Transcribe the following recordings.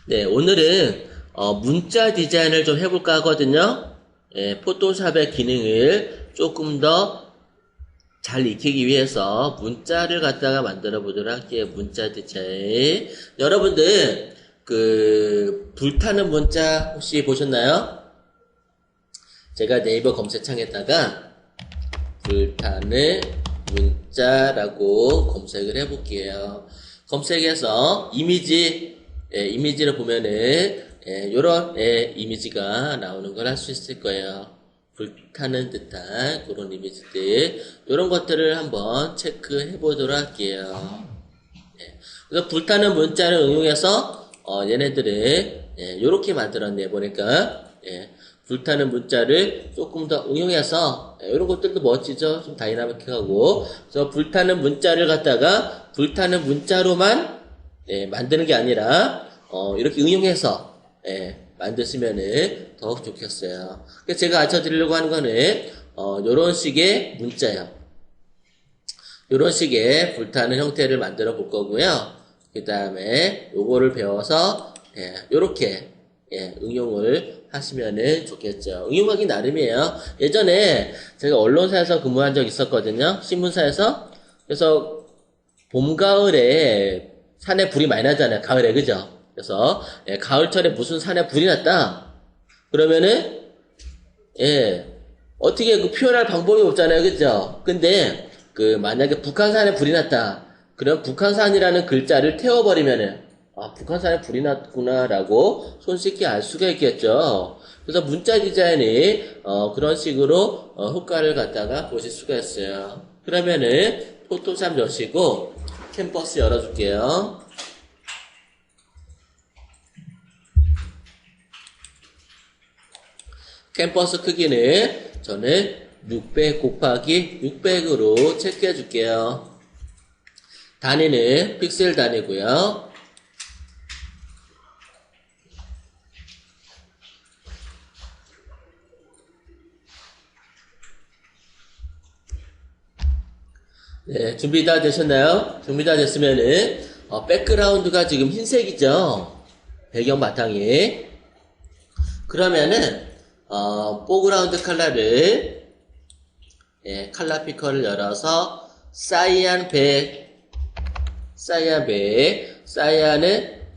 네, 오늘은 문자 디자인을 좀 해볼까 하거든요. 예, 포토샵의 기능을 조금 더 잘 익히기 위해서 문자를 갖다가 만들어 보도록 할게요. 문자 디자인. 여러분들 불타는 문자 혹시 보셨나요? 제가 네이버 검색창에다가 불타는 문자라고 검색을 해볼게요. 검색해서 이미지를 보면은 요런 이미지가 나오는 걸 할 수 있을 거예요. 불타는 듯한 그런 이미지들, 요런 것들을 한번 체크해 보도록 할게요. 그래서 불타는 문자를 응용해서 얘네들을 요렇게 만들었네. 보니까 불타는 문자를 조금 더 응용해서 이런 것들도 멋지죠. 좀 다이나믹하고. 그래서 불타는 문자를 갖다가 불타는 문자로만 만드는 게 아니라 이렇게 응용해서 만드시면은 더욱 좋겠어요. 그래서 제가 알려드리려고 하는 거는 요런 식의 문자요. 요런 식의 불타는 형태를 만들어 볼 거고요. 그 다음에 요거를 배워서 요렇게 응용을 하시면은 좋겠죠. 응용하기 나름이에요. 예전에 제가 언론사에서 근무한 적 있었거든요. 신문사에서. 그래서 봄, 가을에 산에 불이 많이 나잖아요. 가을에, 그죠? 그래서 가을철에 무슨 산에 불이 났다. 그러면은 어떻게 표현할 방법이 없잖아요. 그죠? 근데 만약에 북한산에 불이 났다. 그럼 북한산이라는 글자를 태워버리면은 북한산에 불이 났구나라고 손쉽게 알 수가 있겠죠. 그래서 문자 디자인이 그런 식으로 효과를 갖다가 보실 수가 있어요. 그러면은 포토샵 여시고 캔버스 열어줄게요. 캔버스 크기는 저는 600 곱하기 600으로 체크해 줄게요. 단위는 픽셀 단위고요. 네, 준비 다 되셨나요? 준비 다 됐으면은 백그라운드가 지금 흰색이죠. 배경 바탕이. 그러면은 포그라운드 컬러를 컬러 피커를 열어서 사이안은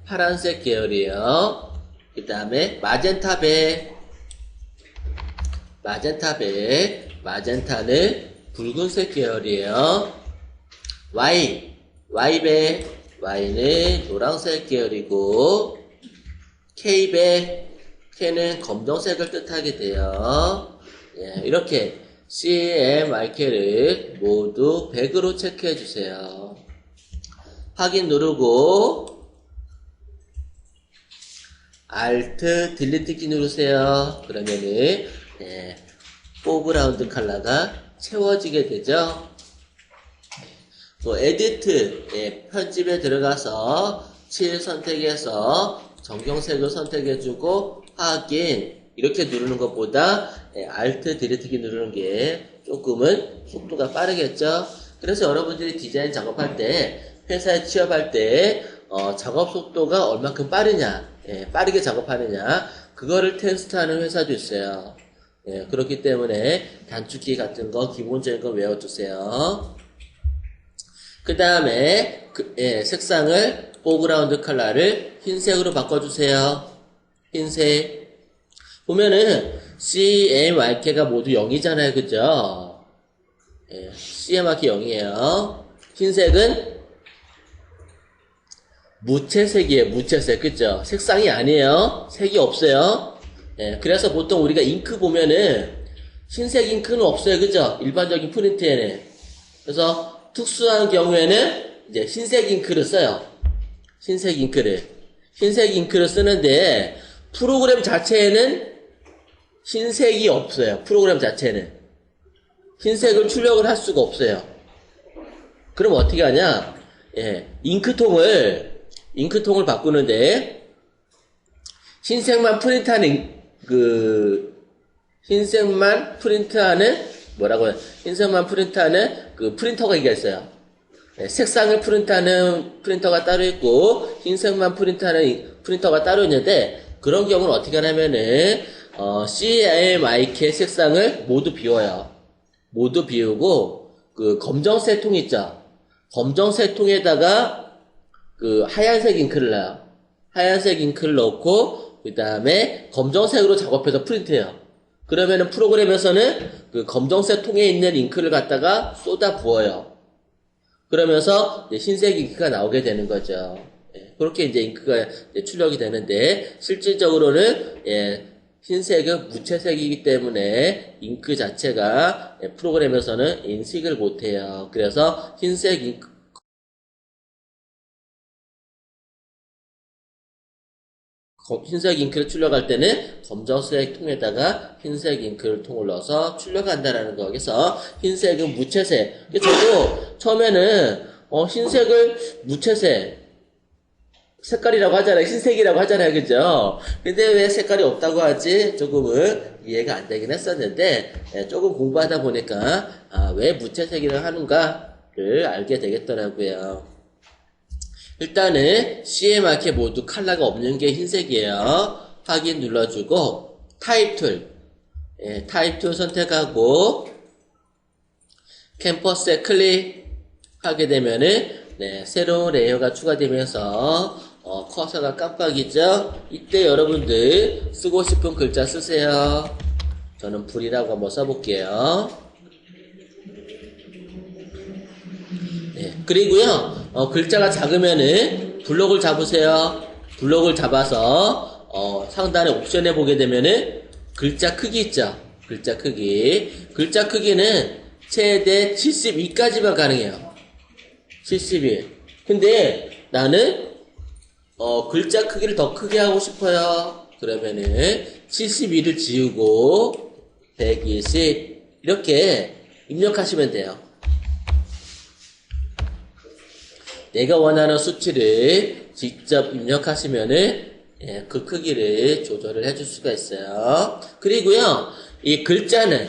파란색 계열이에요. 그 다음에 마젠타는 붉은색 계열이에요. Y는 노란색 계열이고, K는 검정색을 뜻하게 돼요. 이렇게 CMYK를 모두 100으로 체크해 주세요. 확인 누르고 Alt 딜리트 키 누르세요. 그러면은 포그라운드 컬러가 채워지게 되죠. 또 에디트 편집에 들어가서 칠 선택해서 정경색을 선택해주고 확인 이렇게 누르는 것보다 Alt 딜리트 키 누르는 게 조금은 속도가 빠르겠죠. 그래서 여러분들이 디자인 작업할 때 회사에 취업할 때 작업 속도가 얼마큼 빠르냐 빠르게 작업하느냐 그거를 테스트하는 회사도 있어요. 그렇기 때문에 단축키 같은 거 기본적인 거 외워두세요. 그 다음에 색상을 포그라운드 컬러를 흰색으로 바꿔주세요. 흰색 보면은 CMYK가 모두 0이잖아요. 그죠? CMYK 0이에요. 흰색은 무채색이에요. 무채색. 그죠? 색상이 아니에요. 색이 없어요. 그래서 보통 우리가 잉크 보면은 흰색 잉크는 없어요. 그죠? 일반적인 프린트에는. 그래서 특수한 경우에는 이제 흰색 잉크를 써요. 흰색 잉크를 쓰는데 프로그램 자체에는 흰색이 없어요. 프로그램 자체는. 흰색을 출력을 할 수가 없어요. 그럼 어떻게 하냐? 잉크통을 바꾸는데 흰색만 프린트하는 흰색만 프린트하는 그 프린터가 있어요. 네, 색상을 프린트하는 프린터가 따로 있고 흰색만 프린트하는 프린터가 따로 있는데 그런 경우는 어떻게 하냐면은 CMYK 색상을 모두 비워요. 모두 비우고 그 검정색 통 있죠. 검정색 통에다가 그 하얀색 잉크를 넣어요. 하얀색 잉크를 넣고 그 다음에 검정색으로 작업해서 프린트해요. 그러면은 프로그램에서는 그 검정색 통에 있는 잉크를 갖다가 쏟아 부어요. 그러면서 이제 흰색 잉크가 나오게 되는 거죠. 예, 그렇게 이제 잉크가 이제 출력이 되는데 실질적으로는 흰색은 무채색이기 때문에 잉크 자체가 프로그램에서는 인식을 못해요. 그래서 흰색 잉크 흰색 잉크를 출력할 때는 검정색 통에다가 흰색 잉크를 통을 넣어서 출력한다라는 거. 그래서 흰색은 무채색. 저도 처음에는 흰색을 무채색 색깔이라고 하잖아요. 흰색이라고 하잖아요. 그죠? 근데 왜 색깔이 없다고 하지? 조금은 이해가 안 되긴 했었는데 조금 공부하다 보니까 왜 무채색이라고 하는가를 알게 되겠더라고요. 일단은 CMYK 모두 컬러가 없는 게 흰색이에요. 확인 눌러주고 타입 툴, 타입 툴 선택하고 캠퍼스에 클릭하게 되면은 새로운 레이어가 추가되면서 커서가 깜빡이죠. 이때 여러분들 쓰고 싶은 글자 쓰세요. 저는 불이라고 한번 써볼게요. 그리고요, 글자가 작으면은 블록을 잡으세요. 블록을 잡아서 상단에 옵션에 보게 되면은 글자 크기 있죠. 글자 크기. 글자 크기는 최대 72까지만 가능해요. 72. 근데 나는 글자 크기를 더 크게 하고 싶어요. 그러면은 72를 지우고 120 이렇게 입력하시면 돼요. 내가 원하는 수치를 직접 입력하시면은 그 크기를 조절을 해줄 수가 있어요. 그리고요, 이 글자는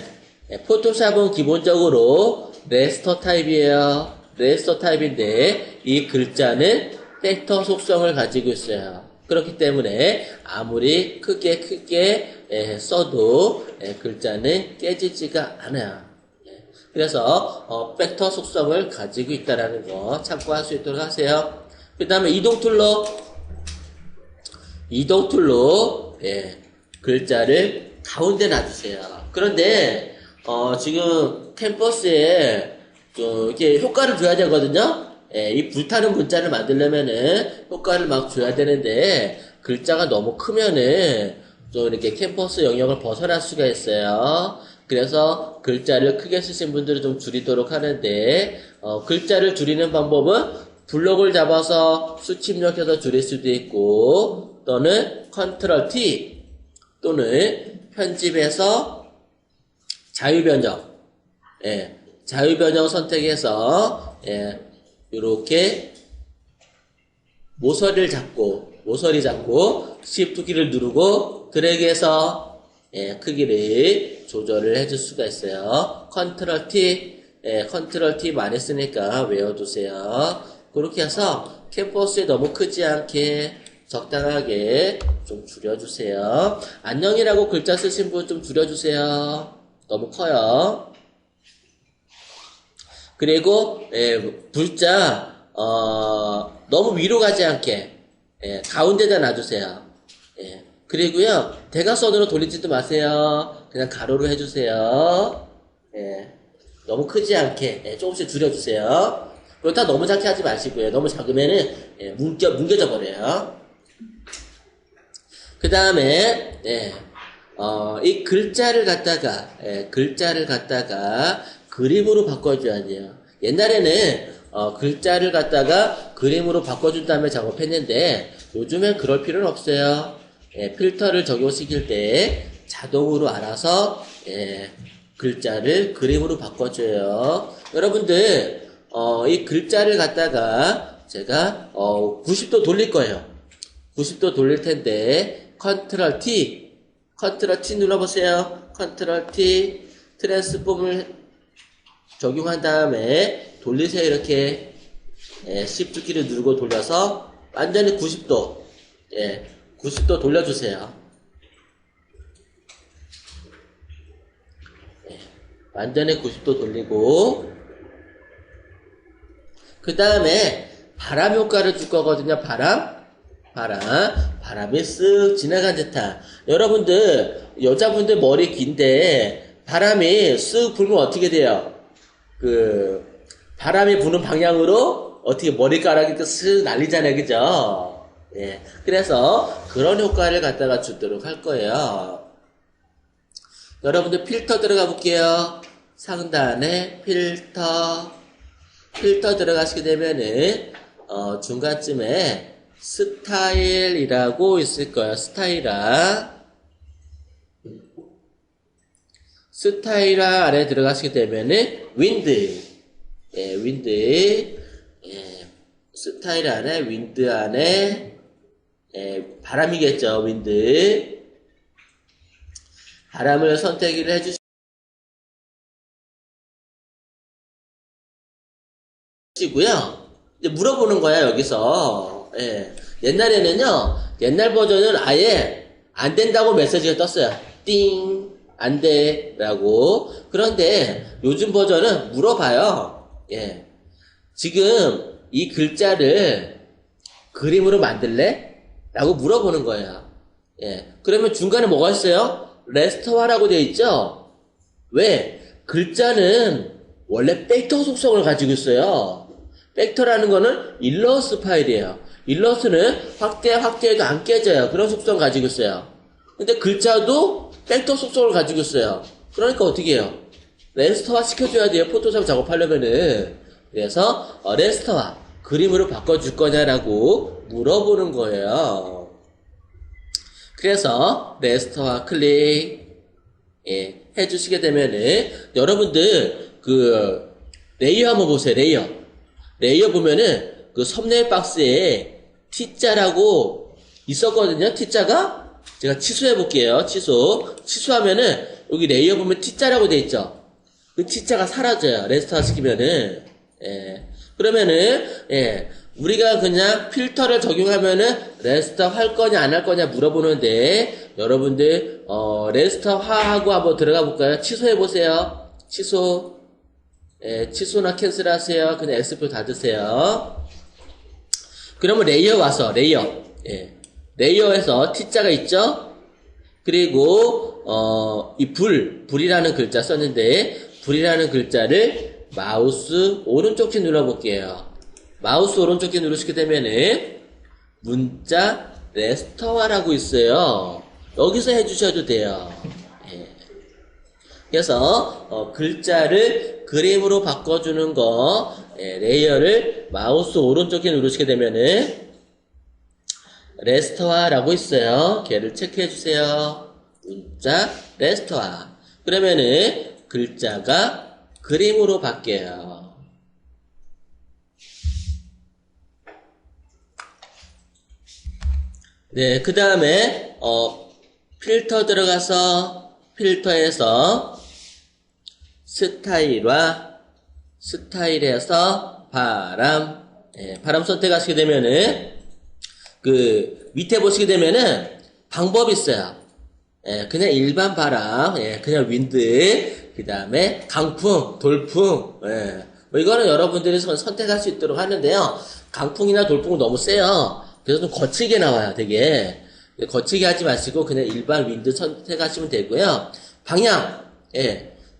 포토샵은 기본적으로 레스터 타입이에요. 레스터 타입인데 이 글자는 벡터 속성을 가지고 있어요. 그렇기 때문에 아무리 크게 써도 글자는 깨지지가 않아요. 그래서 벡터 속성을 가지고 있다는 거 참고할 수 있도록 하세요. 그 다음에 이동 툴로 글자를 가운데 놔주세요. 그런데 지금 캠퍼스에 좀 이렇게 효과를 줘야 되거든요. 이 불타는 문자를 만들려면은 효과를 막 줘야 되는데 글자가 너무 크면은 좀 이렇게 캠퍼스 영역을 벗어날 수가 있어요. 그래서 글자를 크게 쓰신 분들은 좀 줄이도록 하는데 글자를 줄이는 방법은 블록을 잡아서 수치 입력해서 줄일 수도 있고 또는 컨트롤 T 또는 편집해서 자유변경 자유변경 선택해서 이렇게 모서리 잡고 Shift 키를 누르고 드래그해서 크기를 조절을 해줄 수가 있어요. 컨트롤 T 많이 쓰니까 외워두세요. 그렇게 해서 캠퍼스에 너무 크지 않게 적당하게 좀 줄여주세요. 안녕이라고 글자 쓰신 분 좀 줄여주세요. 너무 커요. 그리고 글자 너무 위로 가지 않게 가운데다 놔주세요. 그리고요, 대각선으로 돌리지도 마세요. 그냥 가로로 해주세요. 너무 크지 않게 조금씩 줄여주세요. 그렇다 너무 작게 하지 마시고요. 너무 작으면은 뭉개져 버려요. 그 다음에 이 글자를 갖다가 그림으로 바꿔줘야 돼요. 옛날에는 글자를 갖다가 그림으로 바꿔준 다음에 작업했는데 요즘엔 그럴 필요는 없어요. 필터를 적용시킬 때 자동으로 알아서 글자를 그림으로 바꿔줘요. 여러분들 이 글자를 갖다가 제가 90도 돌릴 거예요. 90도 돌릴 텐데 컨트롤 T 눌러보세요. 컨트롤 T 트랜스폼을 적용한 다음에 돌리세요. 이렇게 Shift 키를 누르고 돌려서 완전히 90도, 90도 돌려주세요. 완전히 90도 돌리고, 그 다음에 바람 효과를 줄 거거든요. 바람이 쓱 지나간 듯한. 여러분들, 여자분들 머리 긴데, 바람이 쓱 불면 어떻게 돼요? 바람이 부는 방향으로 어떻게 머리카락이 쓱 날리잖아요. 그죠? 그래서 그런 효과를 갖다가 주도록 할 거예요. 여러분들 필터 들어가 볼게요. 상단에 필터 들어가시게 되면은, 중간쯤에 스타일이라고 있을 거예요. 스타일화 아래 들어가시게 되면은, 윈드. 스타일 안에, 윈드 안에, 바람이겠죠. 윈드. 바람을 선택을 해주시고요. 이제 물어보는 거야, 여기서. 옛날에는요, 옛날 버전은 아예 안 된다고 메시지가 떴어요. 띵, 안 돼, 라고. 그런데 요즘 버전은 물어봐요. 지금 이 글자를 그림으로 만들래? 라고 물어보는 거예요. 그러면 중간에 뭐가 있어요? 레스터화라고 되어 있죠? 왜? 글자는 원래 벡터 속성을 가지고 있어요. 벡터라는 거는 일러스트 파일이에요. 일러스트는 확대해도 안 깨져요. 그런 속성을 가지고 있어요. 근데 글자도 벡터 속성을 가지고 있어요. 그러니까 어떻게 해요? 레스터화 시켜줘야 돼요. 포토샵 작업하려면은. 그래서 레스터화 그림으로 바꿔줄 거냐라고 물어보는 거예요. 그래서 레스터화 클릭 해주시게 되면은 여러분들 레이어 한번 보세요. 레이어 보면은 썸네일 박스에 T자라고 있었거든요. T자가 제가 취소해 볼게요. 취소하면은 여기 레이어 보면 T자라고 돼 있죠. 그 T자가 사라져요. 레스터화 시키면은. 그러면은 우리가 그냥 필터를 적용하면은 레스터 할 거냐 안 할 거냐 물어보는데 여러분들 레스터화하고 한번 들어가 볼까요? 취소해 보세요. 취소나 캔슬 하세요. 그냥 X표 닫으세요. 그러면 레이어 와서 레이어에서 T자가 있죠? 그리고 이 불이라는 글자 썼는데 불이라는 글자를 마우스 오른쪽 키 눌러볼게요. 마우스 오른쪽 키 누르시게 되면은 문자 레스터화라고 있어요. 여기서 해주셔도 돼요. 그래서 글자를 그림으로 바꿔주는 거 레이어를 마우스 오른쪽 키 누르시게 되면은 레스터화라고 있어요. 걔를 체크해 주세요. 문자 레스터화. 그러면은 글자가 그림으로 바뀌어요. 네, 그 다음에 필터 들어가서 필터에서 스타일에서 바람 선택하시게 되면은 밑에 보시게 되면은 방법이 있어요. 그냥 일반 바람, 그냥 윈드, 그 다음에 강풍, 돌풍, 뭐 이거는 여러분들이 선택할 수 있도록 하는데요. 강풍이나 돌풍은 너무 세요. 그래서 좀 거칠게 나와요, 되게. 거칠게 하지 마시고 그냥 일반 윈드 선택하시면 되고요.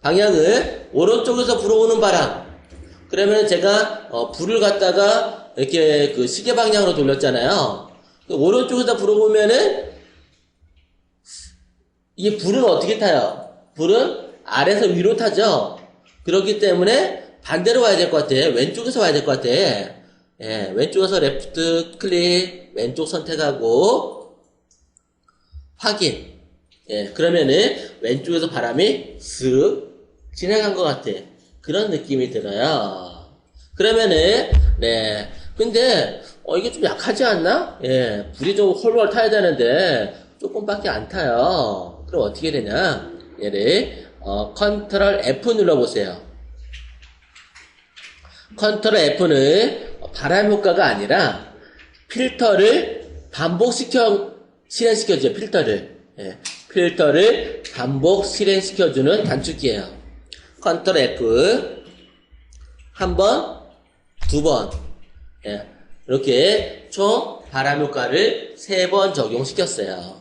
방향을 오른쪽에서 불어오는 바람. 그러면 제가 불을 갖다가 이렇게 시계 방향으로 돌렸잖아요. 오른쪽에서 불어오면은 이게 불은 어떻게 타요? 불은 아래에서 위로 타죠? 그렇기 때문에 반대로 와야 될 것 같아. 왼쪽에서 와야 될 것 같아. 왼쪽에서 레프트 클릭, 왼쪽 선택하고, 확인. 그러면은 왼쪽에서 바람이 쓱 지나간 것 같아. 그런 느낌이 들어요. 그러면은, 근데, 이게 좀 약하지 않나? 불이 좀 홀월 타야 되는데, 조금밖에 안 타요. 그럼 어떻게 되냐? 얘를, 컨트롤 F 눌러보세요. 컨트롤 F는 바람 효과가 아니라 필터를 실행시켜줘요. 필터를. 예, 필터를 반복 실행시켜주는 단축키예요. 컨트롤 F 한 번, 두 번. 예, 이렇게 총 바람 효과를 3번 적용시켰어요.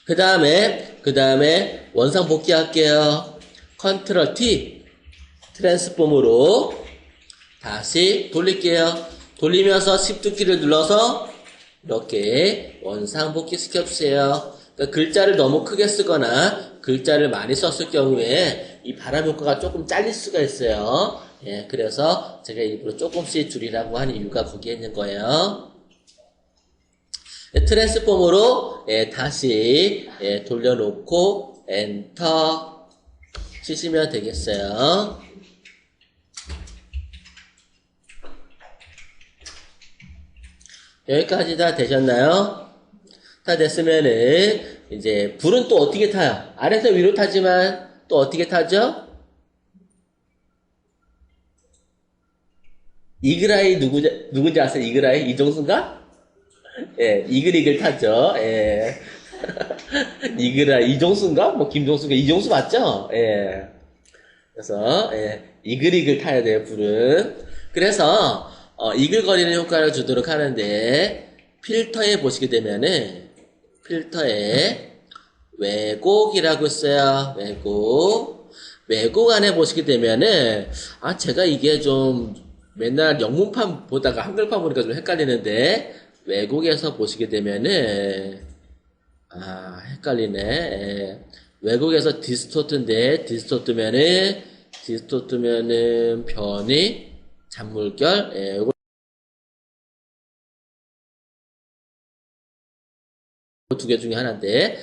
그 다음에 원상 복귀할게요. 컨트롤 T 트랜스폼으로 다시 돌릴게요. 돌리면서 Shift 키를 눌러서 이렇게 원상 복귀 시켜주세요. 그러니까 글자를 너무 크게 쓰거나 글자를 많이 썼을 경우에 이 바람 효과가 조금 잘릴 수가 있어요. 예, 그래서 제가 일부러 조금씩 줄이라고 한 이유가 거기에 있는 거예요. 트랜스폼으로 다시 돌려놓고 엔터 치시면 되겠어요. 여기까지 다 되셨나요? 다 됐으면은 이제 불은 또 어떻게 타요? 아래에서 위로 타지만 또 어떻게 타죠? 이글아이 누군지 아세요? 이글아이 이종수인가? 예, 이글 타죠. 예. 이글아이 이종수인가? 뭐 김종수인가? 이종수 맞죠? 예. 그래서 이글 타야 돼요. 불은. 그래서 이글거리는 효과를 주도록 하는데 필터에 보시게 되면은 필터에 왜곡이라고 있어요. 왜곡 안에 보시게 되면은 제가 이게 좀 맨날 영문판 보다가 한글판 보니까 좀 헷갈리는데 왜곡에서 보시게 되면은 헷갈리네. 왜곡에서 디스토트인데 디스토트면은 변이 잔물결 요거 두 개 중에 하나인데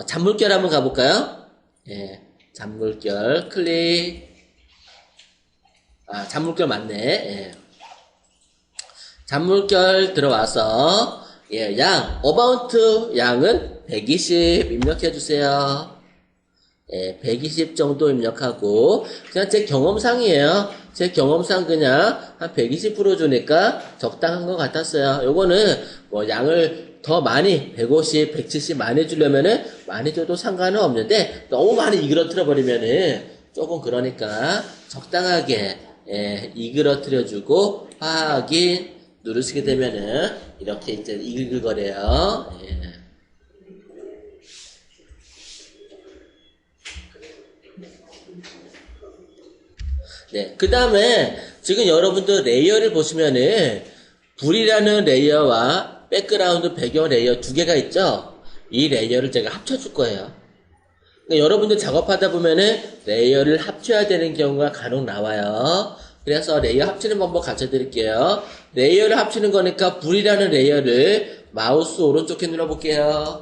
잔물결 한번 가볼까요? 잔물결 클릭. 잔물결 맞네. 잔물결 들어와서 어바운트 양은 120 입력해주세요. 120 정도 입력하고 그냥 제 경험상이에요. 제 경험상 그냥 한 120% 주니까 적당한 것 같았어요. 요거는 뭐 양을 더 많이 150, 170 많이 주려면은 많이 줘도 상관은 없는데 너무 많이 이그러뜨려 버리면은 조금 그러니까 적당하게 이그러뜨려 주고 확인 누르시게 되면은 이렇게 이제 이글거려요. 그 다음에 지금 여러분들 레이어를 보시면은 불이라는 레이어와 백그라운드 배경 레이어 두 개가 있죠. 이 레이어를 제가 합쳐줄 거예요. 그러니까 여러분들 작업하다 보면은 레이어를 합쳐야 되는 경우가 간혹 나와요. 그래서 레이어 합치는 방법 가르쳐 드릴게요. 레이어를 합치는 거니까 불이라는 레이어를 마우스 오른쪽에 눌러볼게요.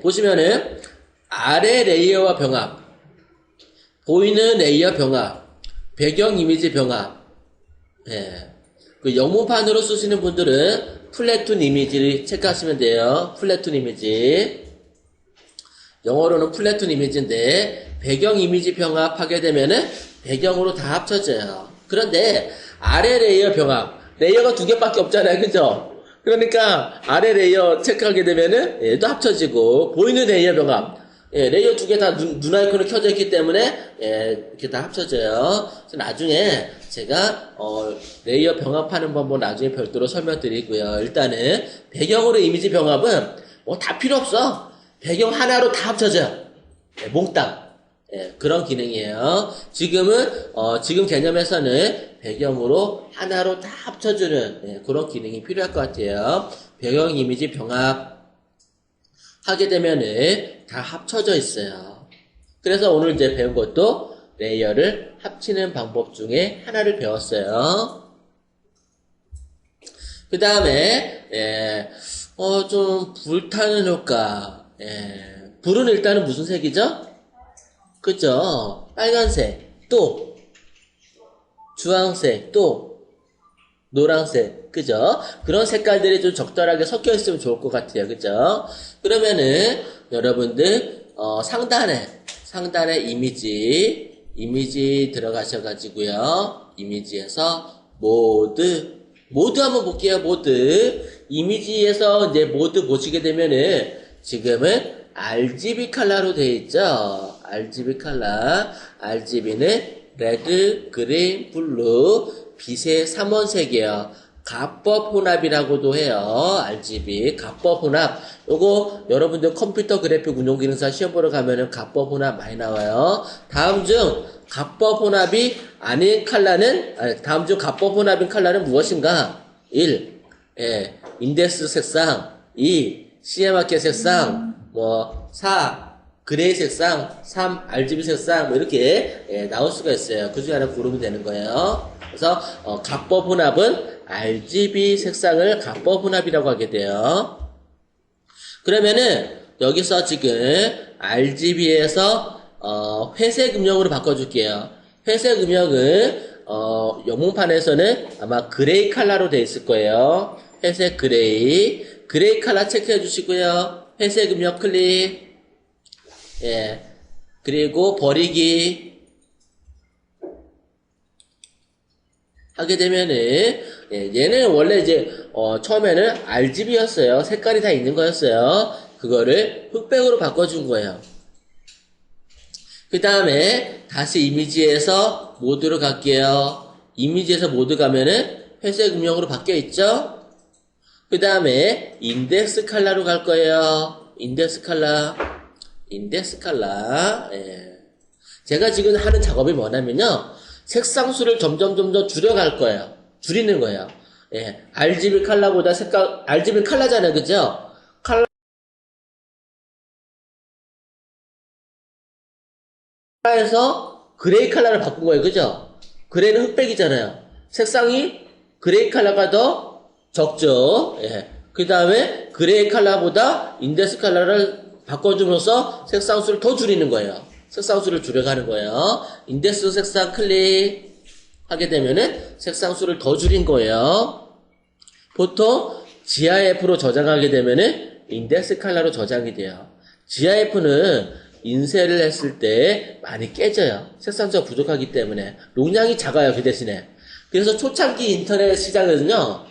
보시면은 아래 레이어와 병합, 보이는 레이어 병합, 배경 이미지 병합. 그 영문판으로 쓰시는 분들은 플랫툰 이미지를 체크하시면 돼요. 플랫툰 이미지. 영어로는 플랫툰 이미지인데 배경 이미지 병합하게 되면은 배경으로 다 합쳐져요. 그런데 아래 레이어 병합, 레이어가 두 개밖에 없잖아요. 그죠? 그러니까 아래 레이어 체크하게 되면은 얘도 합쳐지고 보이는 레이어 병합, 레이어 두 개 다 눈 아이콘이 켜져 있기 때문에 이렇게 다 합쳐져요. 그래서 나중에 제가 레이어 병합하는 방법 나중에 별도로 설명드리고요. 일단은 배경으로 이미지 병합은 뭐 다 필요 없어. 배경 하나로 다 합쳐져요. 몽땅. 그런 기능이에요. 지금 개념에서는 배경으로 하나로 다 합쳐주는 그런 기능이 필요할 것 같아요. 배경 이미지 병합 하게 되면은 다 합쳐져 있어요. 그래서 오늘 이제 배운 것도 레이어를 합치는 방법 중에 하나를 배웠어요. 그 다음에 좀 불타는 효과. 불은 일단은 무슨 색이죠? 그죠? 빨간색, 또 주황색, 또 노란색, 그죠? 그런 색깔들이 좀 적절하게 섞여 있으면 좋을 것 같아요, 그죠? 그러면은 여러분들 상단에 이미지 들어가셔가지고요. 이미지에서 모드 한번 볼게요. 모드. 이미지에서 이제 모드 보시게 되면은 지금은 RGB 컬러로 되어 있죠. RGB 컬러. RGB는 레드, 그린, 블루, 빛의 삼원색이에요. 가법 혼합이라고도 해요. RGB. 가법 혼합. 요거 여러분들 컴퓨터 그래픽 운용기능사 시험 보러 가면은 가법 혼합 많이 나와요. 다음 중 가법 혼합이 아닌 컬러는, 다음 중 가법 혼합인 컬러는 무엇인가? 1. 예, 인덱스 색상. 2. CMYK 색상. 4. 그레이 색상. 3. RGB 색상. 이렇게, 나올 수가 있어요. 그 중에 하나 고르면 되는 거예요. 그래서, 가법 혼합은 RGB 색상을 가법 혼합이라고 하게 돼요. 그러면은, 여기서 지금, RGB에서, 회색 음영으로 바꿔줄게요. 회색 음영은, 영문판에서는 아마 그레이 컬러로 되어 있을 거예요. 회색 그레이. 그레이 컬러 체크해 주시고요. 회색 음영 클릭. 예. 그리고 버리기. 하게 되면은, 얘는 원래 이제, 처음에는 RGB였어요. 색깔이 다 있는 거였어요. 그거를 흑백으로 바꿔준 거예요. 그 다음에 다시 이미지에서 모드로 갈게요. 이미지에서 모드 가면은 회색 음영으로 바뀌어 있죠? 그 다음에 인덱스 컬러로 갈 거예요. 인덱스 컬러. 예. 제가 지금 하는 작업이 뭐냐면요. 색상수를 점점 줄여갈 거예요. 줄이는 거예요. 예. RGB 컬러보다 RGB 컬러잖아요. 그죠? 컬러에서 그레이 컬러를 바꾼 거예요. 그죠? 그레이는 흑백이잖아요. 색상이 그레이 컬러가 더 적죠. 예. 그 다음에 그레이 컬러보다 인덱스 컬러를 바꿔줌으로써 색상수를 더 줄이는 거예요. 색상수를 줄여가는 거예요. 인덱스 색상 클릭 하게 되면은 색상수를 더 줄인 거예요. 보통 GIF로 저장하게 되면은 인덱스 컬러로 저장이 돼요. GIF는 인쇄를 했을 때 많이 깨져요. 색상수가 부족하기 때문에. 용량이 작아요, 그 대신에. 그래서 초창기 인터넷 시장에는요,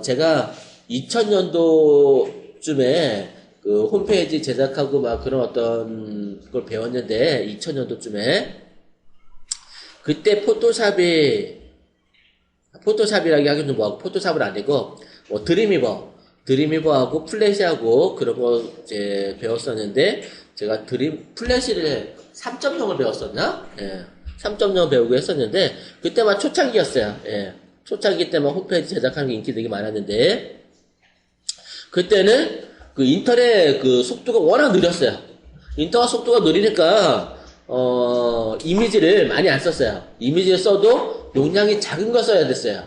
제가 2000년도쯤에 그 홈페이지 제작하고 막 그런 어떤 걸 배웠는데, 2000년도쯤에. 그때 포토샵이라고 하긴 좀 뭐하고, 포토샵은 아니고, 드림위버하고 플래시하고 그런 거 이제 배웠었는데, 제가 플래시를 3.0을 배웠었나? 예. 3.0 배우고 했었는데, 그때만 초창기였어요. 예. 초창기 때만 홈페이지 제작하는 게 인기 되게 많았는데, 그때는 그 인터넷 그 속도가 워낙 느렸어요. 인터넷 속도가 느리니까, 이미지를 많이 안 썼어요. 이미지를 써도 용량이 작은 거 써야 됐어요.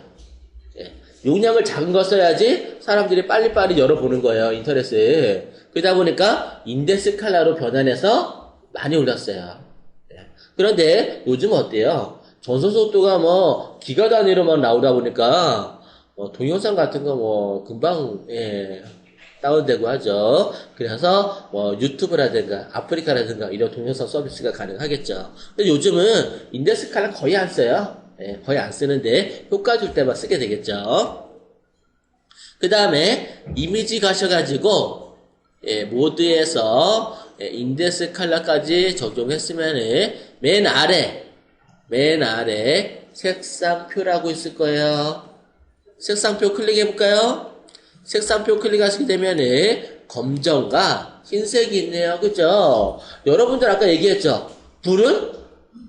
예. 용량을 작은 거 써야지 사람들이 빨리빨리 열어보는 거예요, 인터넷을. 그러다 보니까 인덱스 컬러로 변환해서 많이 올렸어요. 예. 그런데 요즘은 어때요? 전송 속도가 뭐 기가 단위로만 나오다 보니까 동영상 같은 거 금방 다운되고 하죠. 그래서 유튜브라든가 아프리카라든가 이런 동영상 서비스가 가능하겠죠. 근데 요즘은 인덱스 컬러 거의 안 써요. 예, 거의 안 쓰는데 효과 줄 때만 쓰게 되겠죠. 그 다음에 이미지 가셔가지고 모드에서 인덱스 컬러까지 적용했으면은 맨 아래 색상표라고 있을 거예요. 색상표 클릭해볼까요? 색상표 클릭하시게 되면은 검정과 흰색이 있네요. 그죠? 여러분들 아까 얘기했죠? 불은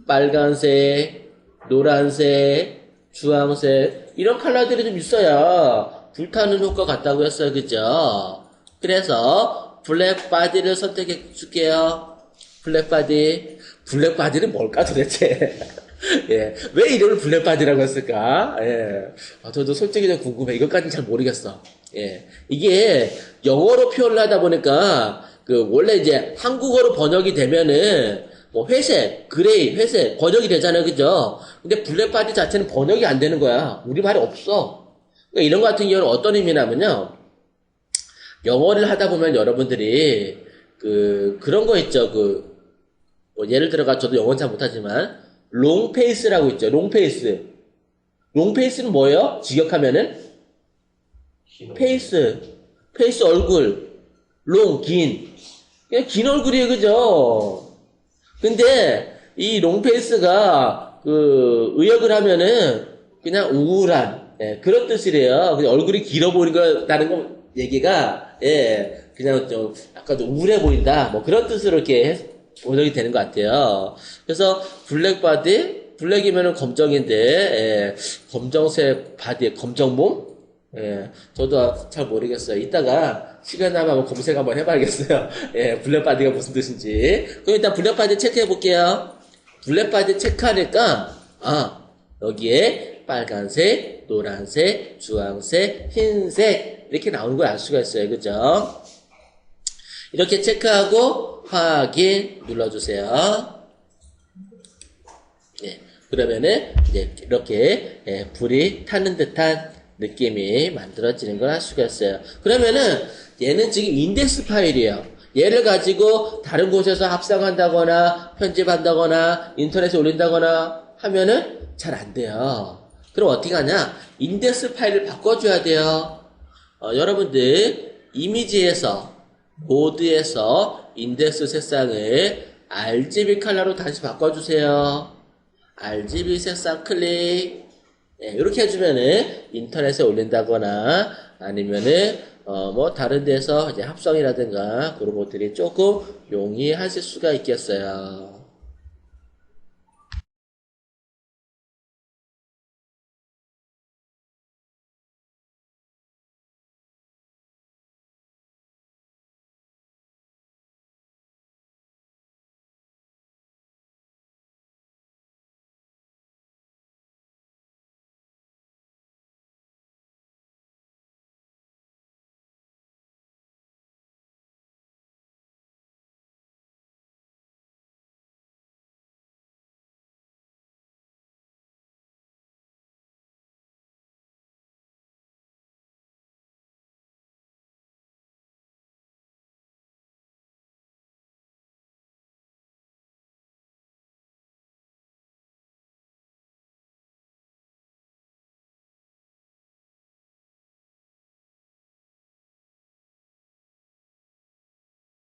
빨간색, 노란색, 주황색 이런 컬러들이 좀 있어야 불타는 효과 같다고 했어요. 그죠? 그래서 블랙 바디를 선택해 줄게요. 블랙 바디는 뭘까 도대체? 예. 왜 이름을 블랙 바디라고 했을까? 예. 저도 솔직히 좀 궁금해. 이것까지는 잘 모르겠어. 예. 이게 영어로 표현을 하다 보니까 원래 이제 한국어로 번역이 되면은 뭐 회색, 그레이, 회색 번역이 되잖아요, 그죠? 근데 블랙 바디 자체는 번역이 안 되는 거야. 우리말에 없어. 그러니까 이런 거 같은 경우는 어떤 의미냐면요. 영어를 하다 보면 여러분들이 그런 거 있죠. 뭐 예를 들어가 저도 영어는 잘 못하지만 롱페이스라고 있죠. 롱페이스. 롱페이스는 뭐예요? 직역하면은 페이스 얼굴, 긴. 그냥 긴 얼굴이에요, 그죠? 근데 이 롱페이스가 의역을 하면은 그냥 우울한 그런 뜻이래요. 그냥 얼굴이 길어 보이는 거 얘기가 그냥 좀 약간 좀 우울해 보인다 뭐 그런 뜻으로 이렇게 번역이 되는 것 같아요. 그래서 블랙이면은 검정인데 검정색 바디, 검정 몸? 저도 잘 모르겠어요. 이따가 시간 나면 한번 검색 한번 해봐야겠어요. 블랙 바디가 무슨 뜻인지. 그럼 일단 블랙 바디 체크해 볼게요. 블랙 바디 체크하니까 여기에 빨간색, 노란색, 주황색, 흰색 이렇게 나오는 걸 알 수가 있어요. 그죠? 이렇게 체크하고 확인 눌러주세요. 그러면은 이제 이렇게 불이 타는 듯한 느낌이 만들어지는 걸 알 수가 있어요. 그러면은 얘는 지금 인덱스 파일이에요. 얘를 가지고 다른 곳에서 합성한다거나 편집한다거나 인터넷에 올린다거나 하면은 잘 안 돼요. 그럼 어떻게 하냐? 인덱스 파일을 바꿔줘야 돼요. 여러분들 이미지에서 보드에서 인덱스 색상을 RGB 컬러로 다시 바꿔주세요. RGB 색상 클릭. 이렇게 해주면은 인터넷에 올린다거나 아니면은 뭐 다른 데서 이제 합성이라든가 그런 것들이 조금 용이하실 수가 있겠어요.